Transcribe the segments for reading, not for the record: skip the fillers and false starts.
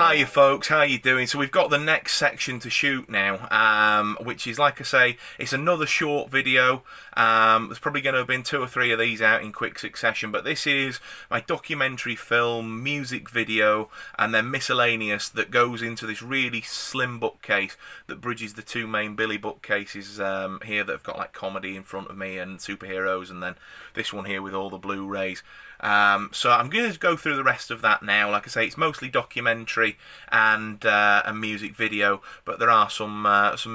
Hiya folks, how you doing? So we've got the next section to shoot now, which is, like I say, it's another short video. There's probably going to have been 2 or 3 of these out in quick succession, but this is my documentary film, music video, and then miscellaneous that goes into this really slim bookcase that bridges the 2 main Billy bookcases here that have got like comedy in front of me and superheroes, and then this one here with all the Blu-rays. So I'm going to go through the rest of that now. Like I say, it's mostly documentary and music video, but there are some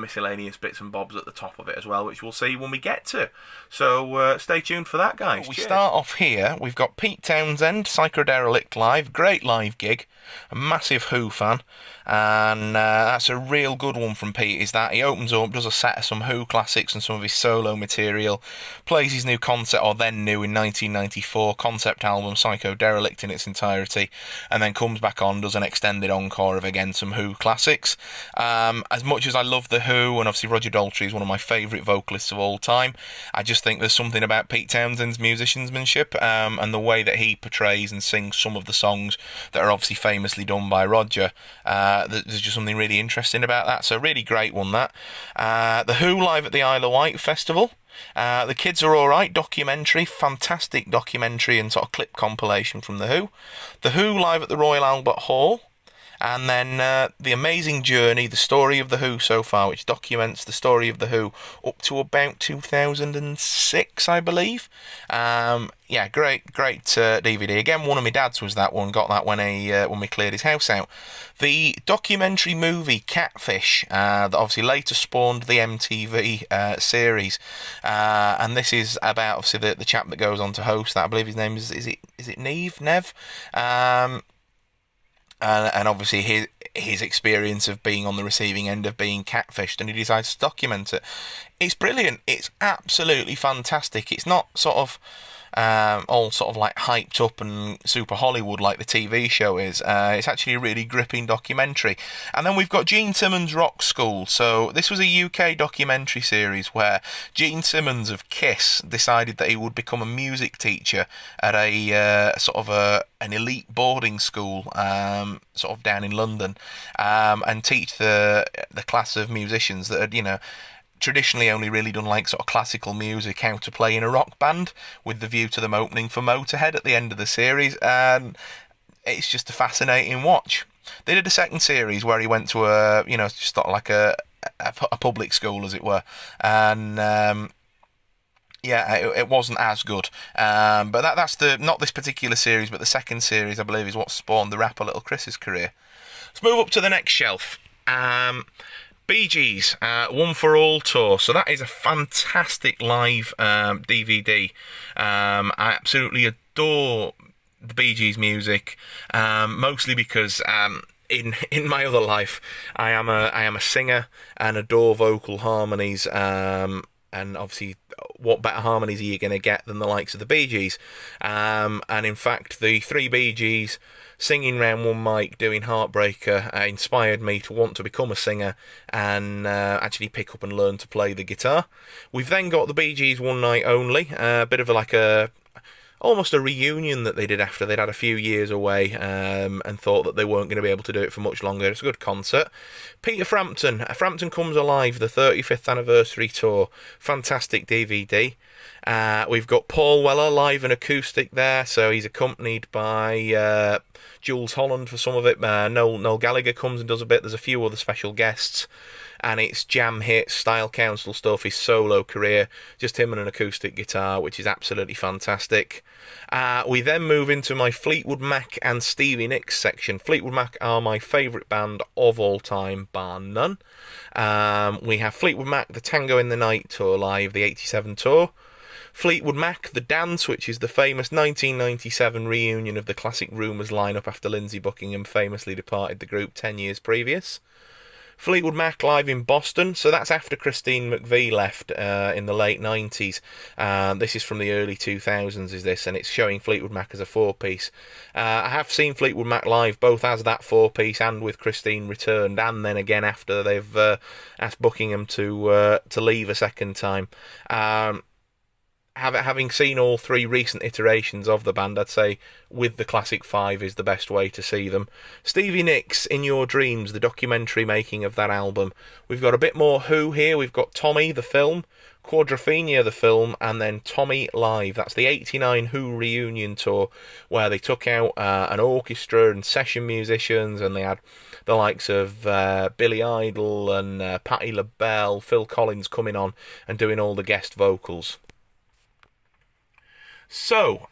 miscellaneous bits and bobs at the top of it as well, which we'll see when we get to. So stay tuned for that, guys. We start off here. We've got Pete Townsend, Psychoderelict live, great live gig, a massive Who fan, and that's a real good one from Pete. Is that he opens up, does a set of some Who classics and some of his solo material, plays his new concept, or then new in 1994 concept album Psychoderelict in its entirety, and then comes back on, does an extended encore of again some Who classics. As much as I love the Who, and obviously Roger Daltrey is one of my favourite vocalists of all time, I just think there's something about Pete Townsend's musicianship and the way that he portrays and sings some of the songs that are obviously famously done by Roger. There's just something really interesting about that, so really great one that. The Who live at the Isle of Wight Festival. The Kids Are Alright documentary, fantastic documentary and sort of clip compilation from The Who. The Who live at the Royal Albert Hall. And then The Amazing Journey, the story of The Who so far, which documents the story of The Who up to about 2006, I believe. Yeah, great DVD. Again, one of my dad's was that one. Got that when we cleared his house out. The documentary movie Catfish, that obviously later spawned the MTV series, and this is about obviously the chap that goes on to host that. I believe his name is it Nev. And obviously his experience of being on the receiving end of being catfished, and he decides to document it. It's brilliant. It's absolutely fantastic. It's not sort of all sort of like hyped up and super Hollywood like the TV show is. It's actually a really gripping documentary. And then we've got Gene Simmons Rock School. So this was a UK documentary series where Gene Simmons of Kiss decided that he would become a music teacher at a sort of an elite boarding school sort of down in London, and teach the class of musicians that had, traditionally only really done like sort of classical music, how to play in a rock band, with the view to them opening for Motorhead at the end of the series. And it's just a fascinating watch. They did a second series where he went to a just sort of like a public school, as it were, and yeah, it wasn't as good. But that's not this particular series, but the second series, I believe, is what spawned the rapper Little Chris's career. Let's move up to the next shelf. Bee Gees, One for All tour. So that is a fantastic live DVD. I absolutely adore the Bee Gees music, mostly because in my other life I am a singer and adore vocal harmonies. And obviously, what better harmonies are you going to get than the likes of the Bee Gees? And in fact, the 3 Bee Gees singing round one mic doing Heartbreaker inspired me to want to become a singer and actually pick up and learn to play the guitar. We've then got the Bee Gees One Night Only, a bit of almost a reunion that they did after they'd had a few years away, and thought that they weren't going to be able to do it for much longer. It's a good concert. Peter Frampton Comes Alive, the 35th anniversary tour, fantastic DVD. We've got Paul Weller live and acoustic there, so he's accompanied by Jules Holland for some of it. Noel Gallagher comes and does a bit. There's a few other special guests, and it's jam hits, Style Council stuff, his solo career, just him and an acoustic guitar, which is absolutely fantastic. We then move into my Fleetwood Mac and Stevie Nicks section. Fleetwood Mac are my favourite band of all time, bar none. We have Fleetwood Mac, the Tango in the Night tour live, the 87 tour. Fleetwood Mac, The Dance, which is the famous 1997 reunion of the classic Rumours lineup after Lindsey Buckingham famously departed the group 10 years previous. Fleetwood Mac live in Boston, so that's after Christine McVie left in the late 90s. This is from the early 2000s, is this, and it's showing Fleetwood Mac as a 4-piece. I have seen Fleetwood Mac live both as that 4-piece and with Christine returned, and then again after they've asked Buckingham to leave a second time. having seen all three recent iterations of the band, I'd say with the classic five is the best way to see them. Stevie Nicks, In Your Dreams, the documentary making of that album. We've got a bit more Who here. We've got Tommy, the film, Quadrophenia, the film, and then Tommy Live. That's the '89 Who reunion tour, where they took out an orchestra and session musicians, and they had the likes of Billy Idol and Patti LaBelle, Phil Collins coming on and doing all the guest vocals. So,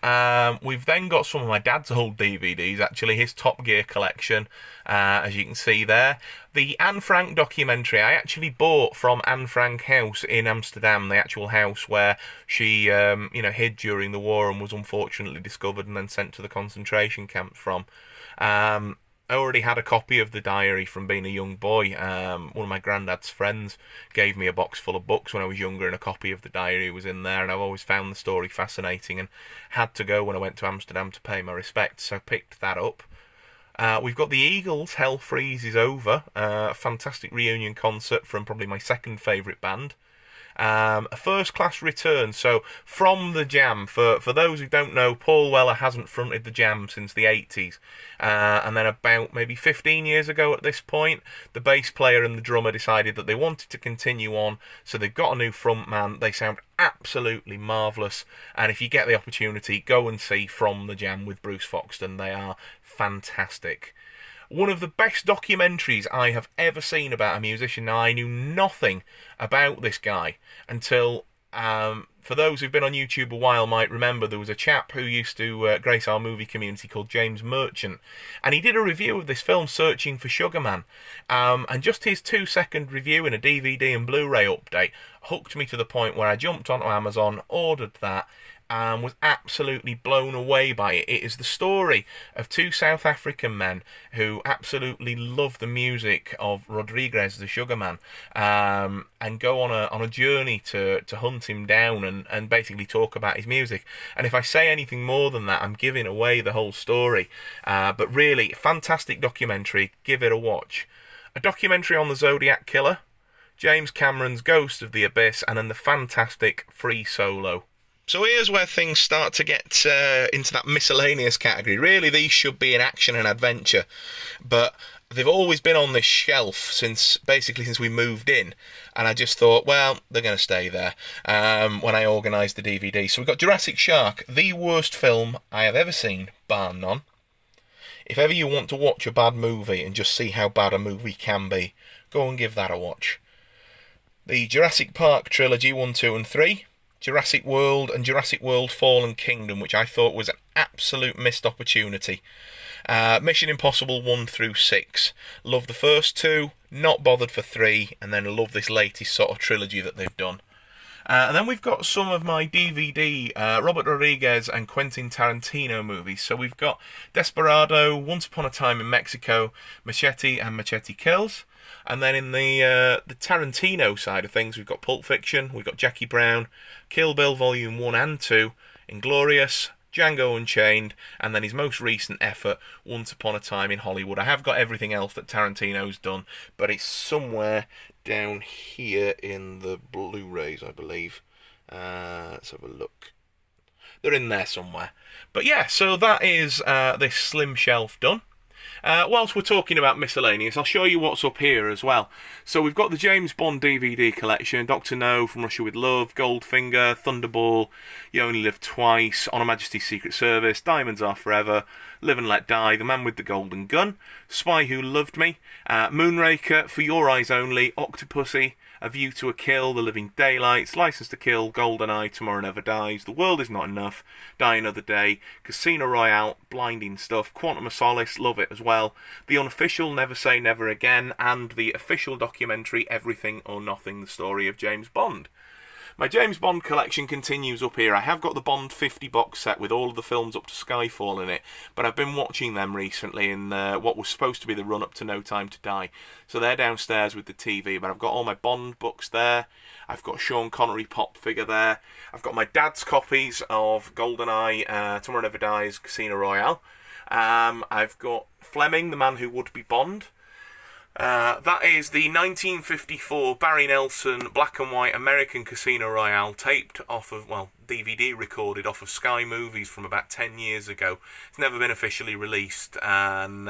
we've then got some of my dad's old DVDs, actually, his Top Gear collection, as you can see there. The Anne Frank documentary I actually bought from Anne Frank House in Amsterdam, the actual house where she, hid during the war and was unfortunately discovered and then sent to the concentration camps from. I already had a copy of the diary from being a young boy. One of my granddad's friends gave me a box full of books when I was younger, and a copy of the diary was in there, and I've always found the story fascinating and had to go when I went to Amsterdam to pay my respects, so picked that up. We've got the Eagles' Hell Freezes Over, a fantastic reunion concert from probably my second favourite band. A first-class return, so from the Jam. For those who don't know, Paul Weller hasn't fronted the Jam since the 80s, and then about maybe 15 years ago at this point, the bass player and the drummer decided that they wanted to continue on, so they've got a new frontman. They sound absolutely marvellous, and if you get the opportunity, go and see From the Jam with Bruce Foxton. They are fantastic. One of the best documentaries I have ever seen about a musician. Now, I knew nothing about this guy until, for those who've been on YouTube a while might remember, there was a chap who used to grace our movie community called James Merchant, and he did a review of this film, Searching for Sugar Man, and just his 2-second review in a DVD and Blu-ray update hooked me to the point where I jumped onto Amazon, ordered that, and was absolutely blown away by it. It is the story of two South African men who absolutely love the music of Rodriguez, the Sugar Man, and go on a journey to hunt him down and basically talk about his music. And if I say anything more than that, I'm giving away the whole story. But really, fantastic documentary. Give it a watch. A documentary on the Zodiac Killer, James Cameron's Ghost of the Abyss, and then the fantastic Free Solo. So here's where things start to get into that miscellaneous category. Really, these should be in action and adventure, but they've always been on this shelf since we moved in, and I just thought, well, they're going to stay there when I organised the DVD. So we've got Jurassic Shark, the worst film I have ever seen, bar none. If ever you want to watch a bad movie and just see how bad a movie can be, go and give that a watch. The Jurassic Park trilogy, 1, 2 and 3. Jurassic World and Jurassic World Fallen Kingdom, which I thought was an absolute missed opportunity. Mission Impossible 1 through 6. Love the first 2, not bothered for 3, and then love this latest sort of trilogy that they've done. And then we've got some of my DVD Robert Rodriguez and Quentin Tarantino movies. So we've got Desperado, Once Upon a Time in Mexico, Machete and Machete Kills. And then in the Tarantino side of things, we've got Pulp Fiction, we've got Jackie Brown, Kill Bill Volume 1 and 2, Inglourious, Django Unchained, and then his most recent effort, Once Upon a Time in Hollywood. I have got everything else that Tarantino's done, but it's somewhere down here in the Blu-rays, I believe. Let's have a look. They're in there somewhere. But yeah, so that is this slim shelf done. Whilst we're talking about miscellaneous, I'll show you what's up here as well. So we've got the James Bond DVD collection, Dr. No, From Russia with Love, Goldfinger, Thunderball, You Only Live Twice, On Her Majesty's Secret Service, Diamonds Are Forever, Live and Let Die, The Man with the Golden Gun, Spy Who Loved Me, Moonraker, For Your Eyes Only, Octopussy, A View to a Kill, The Living Daylights, License to Kill, GoldenEye, Tomorrow Never Dies, The World Is Not Enough, Die Another Day, Casino Royale, Blinding Stuff, Quantum of Solace, love it as well, the unofficial Never Say Never Again, and the official documentary Everything or Nothing, the story of James Bond. My James Bond collection continues up here. I have got the Bond 50 box set with all of the films up to Skyfall in it, but I've been watching them recently in what was supposed to be the run-up to No Time to Die. So they're downstairs with the TV, but I've got all my Bond books there. I've got Sean Connery pop figure there. I've got my dad's copies of GoldenEye, Tomorrow Never Dies, Casino Royale. I've got Fleming, the man who would be Bond. That is the 1954 Barry Nelson black and white American Casino Royale, taped off of, well, DVD recorded off of Sky Movies from about 10 years ago. It's never been officially released, and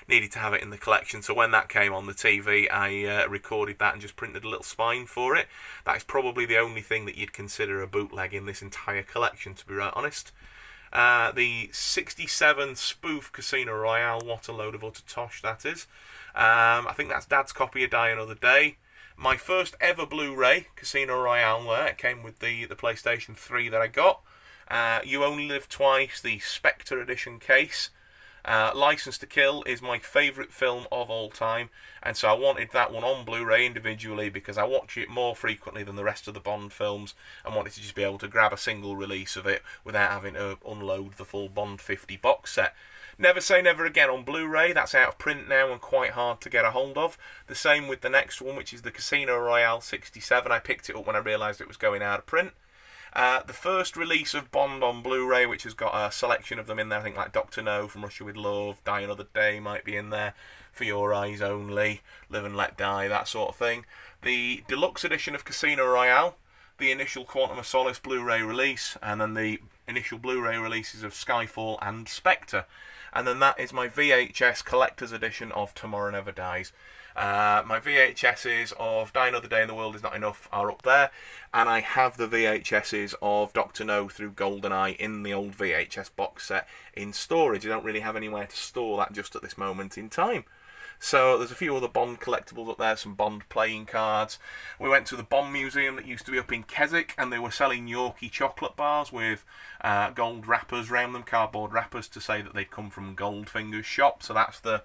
needed to have it in the collection. So when that came on the TV, I recorded that and just printed a little spine for it. That is probably the only thing that you'd consider a bootleg in this entire collection, to be right honest. The 67 spoof Casino Royale, what a load of utter tosh that is. I think that's Dad's copy of Die Another Day. My first ever Blu-ray, Casino Royale there. It came with the PlayStation 3 that I got. You Only Live Twice, the Spectre edition case. License to Kill is my favourite film of all time, and so I wanted that one on Blu-ray individually because I watch it more frequently than the rest of the Bond films, and wanted to just be able to grab a single release of it without having to unload the full Bond 50 box set. Never Say Never Again on Blu-ray, that's out of print now and quite hard to get a hold of. The same with the next one, which is the Casino Royale 67. I picked it up when I realised it was going out of print. The first release of Bond on Blu-ray, which has got a selection of them in there, I think like Dr. No, From Russia With Love, Die Another Day might be in there, For Your Eyes Only, Live and Let Die, that sort of thing. The deluxe edition of Casino Royale, the initial Quantum of Solace Blu-ray release, and then the initial Blu-ray releases of Skyfall and Spectre. And then that is my VHS collector's edition of Tomorrow Never Dies. My VHSs of Die Another Day in the World Is Not Enough are up there, and I have the VHSs of Dr. No through GoldenEye in the old VHS box set in storage. I don't really have anywhere to store that just at this moment in time. So there's a few other Bond collectibles up there, some Bond playing cards. We went to the Bond Museum that used to be up in Keswick, and they were selling Yorkie chocolate bars with gold wrappers around them, cardboard wrappers, to say that they'd come from Goldfinger's shop. So that's the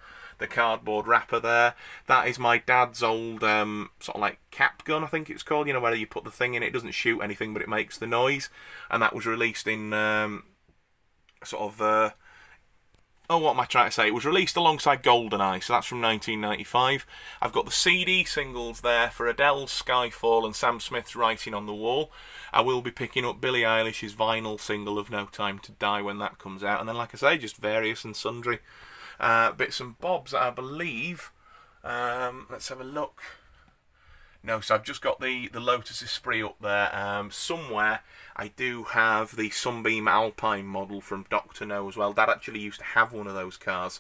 cardboard wrapper there. That is my dad's old sort of like cap gun, I think it's called, you know, where you put the thing in, it doesn't shoot anything but it makes the noise, and that was released in what am I trying to say? It was released alongside GoldenEye, so that's from 1995. I've got the CD singles there for Adele's Skyfall and Sam Smith's Writing on the Wall. I will be picking up Billie Eilish's vinyl single of No Time to Die when that comes out, and then, like I say, just various and sundry bits and bobs that I believe. Let's have a look. No, so I've just got the Lotus Esprit up there. Somewhere I do have the Sunbeam Alpine model from Dr. No as well. Dad actually used to have one of those cars,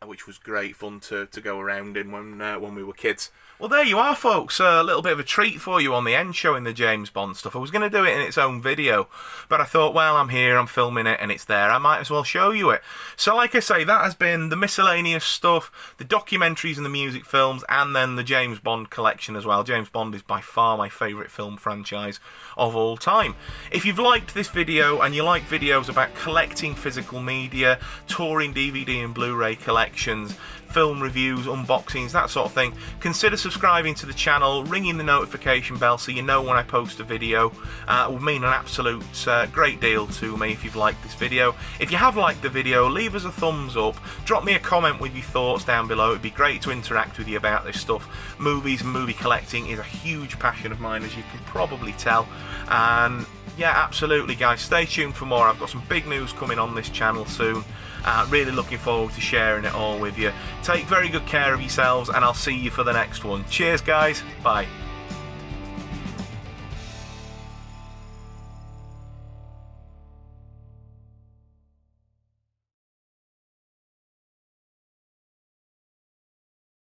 which was great fun to go around in when we were kids. Well, there you are, folks. A little bit of a treat for you on the end showing the James Bond stuff. I was going to do it in its own video, but I thought, well, I'm here, I'm filming it, and it's there. I might as well show you it. So, like I say, that has been the miscellaneous stuff, the documentaries and the music films, and then the James Bond collection as well. James Bond is by far my favourite film franchise of all time. If you've liked this video and you like videos about collecting physical media, touring DVD and Blu-ray collections, film reviews, unboxings, that sort of thing, consider subscribing to the channel, ringing the notification bell so you know when I post a video. It would mean an absolute great deal to me if you've liked this video. If you have liked the video, leave us a thumbs up, drop me a comment with your thoughts down below. It'd be great to interact with you about this stuff. Movies and movie collecting is a huge passion of mine, as you can probably tell, and yeah, absolutely, guys, stay tuned for more. I've got some big news coming on this channel soon. Really looking forward to sharing it all with you. Take very good care of yourselves, and I'll see you for the next one. Cheers, guys. Bye.